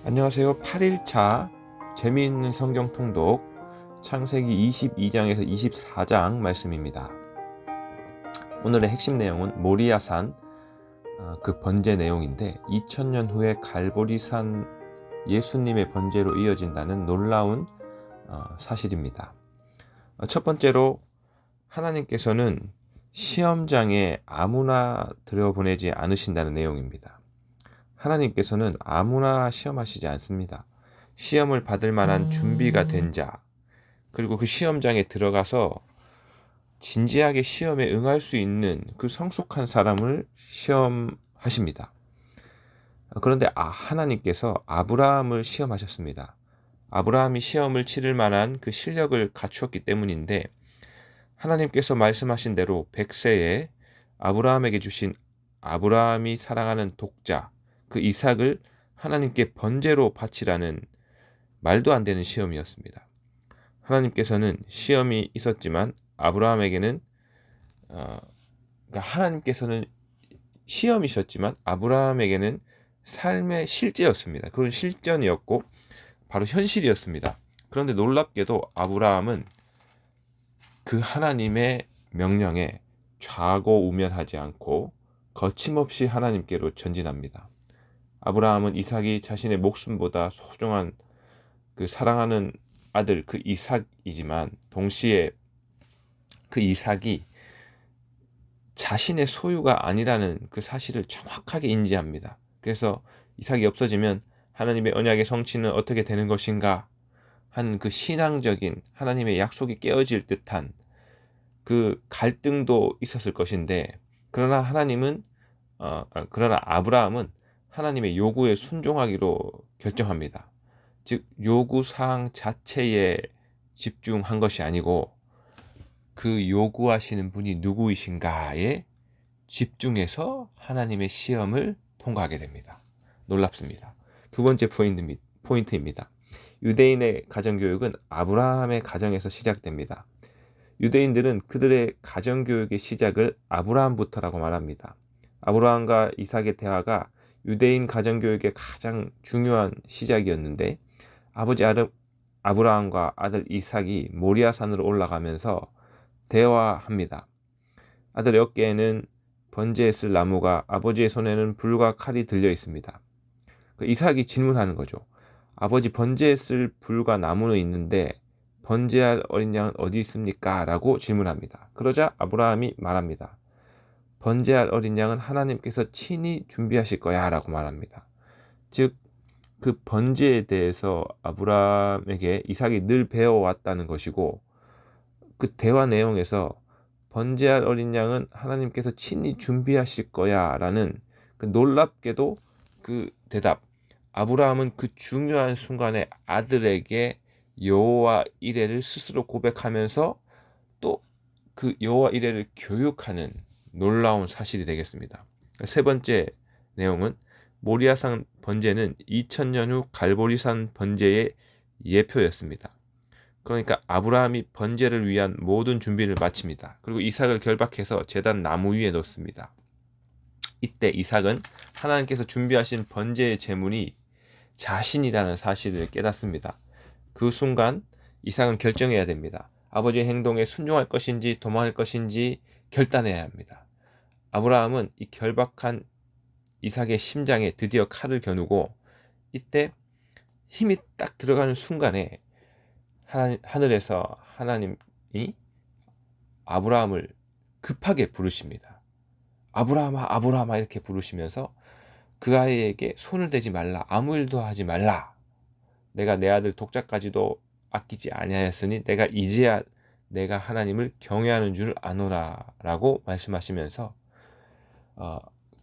안녕하세요. 8일차 재미있는 성경 통독 창세기 22장에서 24장 말씀입니다. 오늘의 핵심 내용은 모리아산 그 번제 내용인데 2000년 후에 갈보리산 예수님의 번제로 이어진다는 놀라운 사실입니다. 첫 번째로 하나님께서는 시험장에 아무나 들여보내지 않으신다는 내용입니다. 하나님께서는 아무나 시험하시지 않습니다. 시험을 받을 만한 준비가 된 자, 그리고 그 시험장에 들어가서 진지하게 시험에 응할 수 있는 그 성숙한 사람을 시험하십니다. 그런데 하나님께서 아브라함을 시험하셨습니다. 아브라함이 시험을 치를 만한 그 실력을 갖추었기 때문인데 하나님께서 말씀하신 대로 100세에 아브라함에게 주신 아브라함이 사랑하는 독자 그 이삭을 하나님께 번제로 바치라는 말도 안 되는 시험이었습니다. 하나님께서는 시험이 있었지만 아브라함에게는 그러니까 하나님께서는 시험이셨지만 아브라함에게는 삶의 실제였습니다. 그런 실전이었고 바로 현실이었습니다. 그런데 놀랍게도 아브라함은 그 하나님의 명령에 좌고우면하지 않고 거침없이 하나님께로 전진합니다. 아브라함은 이삭이 자신의 목숨보다 소중한 그 사랑하는 아들 그 이삭이지만 동시에 그 이삭이 자신의 소유가 아니라는 그 사실을 정확하게 인지합니다. 그래서 이삭이 없어지면 하나님의 언약의 성취는 어떻게 되는 것인가 하는 그 신앙적인 하나님의 약속이 깨어질 듯한 그 갈등도 있었을 것인데 그러나 아브라함은 하나님의 요구에 순종하기로 결정합니다. 즉 요구사항 자체에 집중한 것이 아니고 그 요구하시는 분이 누구이신가에 집중해서 하나님의 시험을 통과하게 됩니다. 놀랍습니다. 두 번째 포인트입니다. 유대인의 가정교육은 아브라함의 가정에서 시작됩니다. 유대인들은 그들의 가정교육의 시작을 아브라함부터라고 말합니다. 아브라함과 이삭의 대화가 유대인 가정교육의 가장 중요한 시작이었는데 아버지 아브라함과 아들 이삭이 모리아산으로 올라가면서 대화합니다. 아들 어깨에는 번제에 쓸 나무가 아버지의 손에는 불과 칼이 들려 있습니다. 이삭이 질문하는 거죠. 아버지 번제에 쓸 불과 나무는 있는데 번제할 어린 양은 어디 있습니까? 라고 질문합니다. 그러자 아브라함이 말합니다. 번제할 어린 양은 하나님께서 친히 준비하실 거야 라고 말합니다. 즉 그 번제에 대해서 아브라함에게 이삭이 늘 배워왔다는 것이고 그 대화 내용에서 번제할 어린 양은 하나님께서 친히 준비하실 거야 라는 그 놀랍게도 그 대답 아브라함은 그 중요한 순간에 아들에게 여호와 이레를 스스로 고백하면서 또 그 여호와 이레를 교육하는 놀라운 사실이 되겠습니다. 세 번째 내용은 모리아산 번제는 2000년 후 갈보리산 번제의 예표였습니다. 그러니까 아브라함이 번제를 위한 모든 준비를 마칩니다. 그리고 이삭을 결박해서 제단 나무 위에 놓습니다. 이때 이삭은 하나님께서 준비하신 번제의 제물이 자신이라는 사실을 깨닫습니다. 그 순간 이삭은 결정해야 됩니다. 아버지의 행동에 순종할 것인지 도망할 것인지 결단해야 합니다. 아브라함은 이 결박한 이삭의 심장에 드디어 칼을 겨누고 이때 힘이 딱 들어가는 순간에 하늘에서 하나님이 아브라함을 급하게 부르십니다. 아브라함아 아브라함아 이렇게 부르시면서 그 아이에게 손을 대지 말라 아무 일도 하지 말라 내가 내 아들 독자까지도 아끼지 아니하였으니 내가 이제야 내가 하나님을 경외하는 줄 아노라 라고 말씀하시면서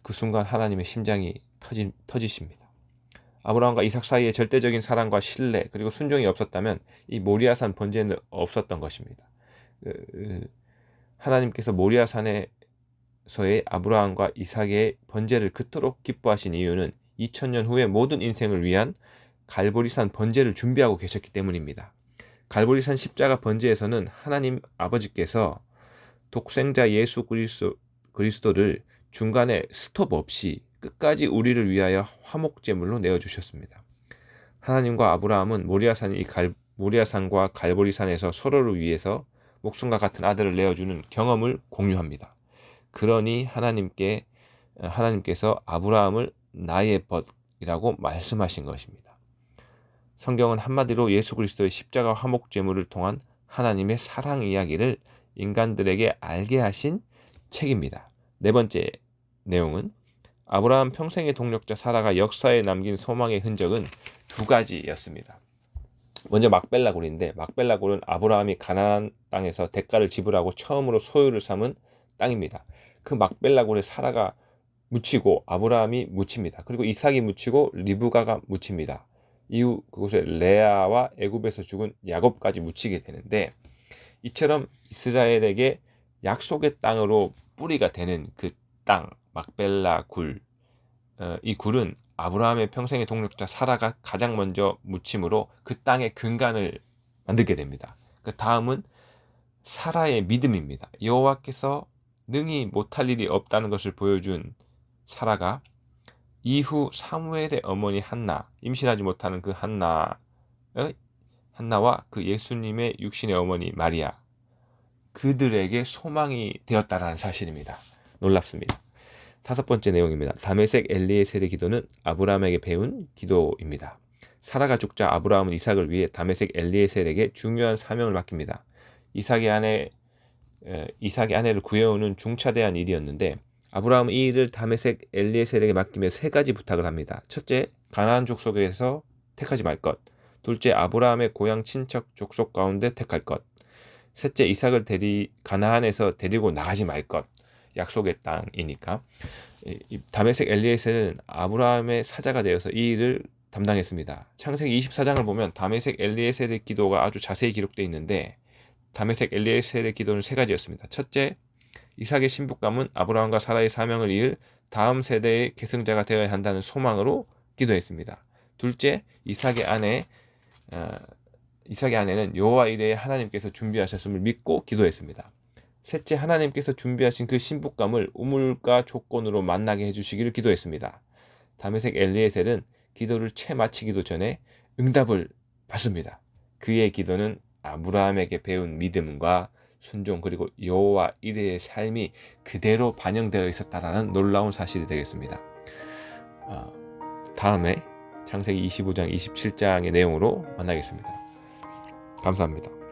그 순간 하나님의 심장이 터지십니다. 아브라함과 이삭 사이에 절대적인 사랑과 신뢰 그리고 순종이 없었다면 이 모리아산 번제는 없었던 것입니다. 하나님께서 모리아산에서의 아브라함과 이삭의 번제를 그토록 기뻐하신 이유는 2000년 후에 모든 인생을 위한 갈보리산 번제를 준비하고 계셨기 때문입니다. 갈보리산 십자가 번제에서는 하나님 아버지께서 독생자 예수 그리스도를 중간에 스톱 없이 끝까지 우리를 위하여 화목제물로 내어주셨습니다. 하나님과 아브라함은 모리아산과 갈보리산에서 서로를 위해서 목숨과 같은 아들을 내어주는 경험을 공유합니다. 그러니 하나님께서 아브라함을 나의 벗이라고 말씀하신 것입니다. 성경은 한마디로 예수 그리스도의 십자가 화목 제물을 통한 하나님의 사랑 이야기를 인간들에게 알게 하신 책입니다. 네 번째 내용은 아브라함 평생의 동력자 사라가 역사에 남긴 소망의 흔적은 두 가지였습니다. 먼저 막벨라굴인데, 막벨라굴은 아브라함이 가나안 땅에서 대가를 지불하고 처음으로 소유를 삼은 땅입니다. 그 막벨라굴에 사라가 묻히고 아브라함이 묻힙니다. 그리고 이삭이 묻히고 리브가가 묻힙니다. 이후 그곳에 레아와 애굽에서 죽은 야곱까지 묻히게 되는데, 이처럼 이스라엘에게 약속의 땅으로 뿌리가 되는 그 땅, 막벨라 굴, 이 굴은 아브라함의 평생의 동력자 사라가 가장 먼저 묻힘으로 그 땅의 근간을 만들게 됩니다. 그 다음은 사라의 믿음입니다. 여호와께서 능히 못할 일이 없다는 것을 보여준 사라가 이후 사무엘의 어머니 한나, 임신하지 못하는 그 한나와 그 예수님의 육신의 어머니 마리아, 그들에게 소망이 되었다라는 사실입니다. 놀랍습니다. 다섯 번째 내용입니다. 다메섹 엘리에셀의 기도는 아브라함에게 배운 기도입니다. 사라가 죽자 아브라함은 이삭을 위해 다메섹 엘리에셀에게 중요한 사명을 맡깁니다. 이삭의 아내를 구해오는 중차대한 일이었는데, 아브라함은 이 일을 다메섹 엘리에셀에게 맡기며 세 가지 부탁을 합니다. 첫째, 가나안 족속에서 택하지 말 것. 둘째, 아브라함의 고향 친척 족속 가운데 택할 것. 셋째, 이삭을 가나안에서 데리고 나가지 말 것. 약속의 땅이니까. 다메섹 엘리에셀은 아브라함의 사자가 되어서 이 일을 담당했습니다. 창세기 24장을 보면 다메섹 엘리에셀의 기도가 아주 자세히 기록되어 있는데, 다메섹 엘리에셀의 기도는 세 가지였습니다. 첫째, 이삭의 신부감은 아브라함과 사라의 사명을 이을 다음 세대의 계승자가 되어야 한다는 소망으로 기도했습니다. 둘째, 이삭의 아내는 여호와 이레의 하나님께서 준비하셨음을 믿고 기도했습니다. 셋째, 하나님께서 준비하신 그 신부감을 우물가 조건으로 만나게 해주시기를 기도했습니다. 다메섹 엘리에셀은 기도를 채 마치기도 전에 응답을 받습니다. 그의 기도는 아브라함에게 배운 믿음과 순종, 그리고 여호와 이레의 삶이 그대로 반영되어 있었다라는 놀라운 사실이 되겠습니다. 다음에 창세기 25장, 27장의 내용으로 만나겠습니다. 감사합니다.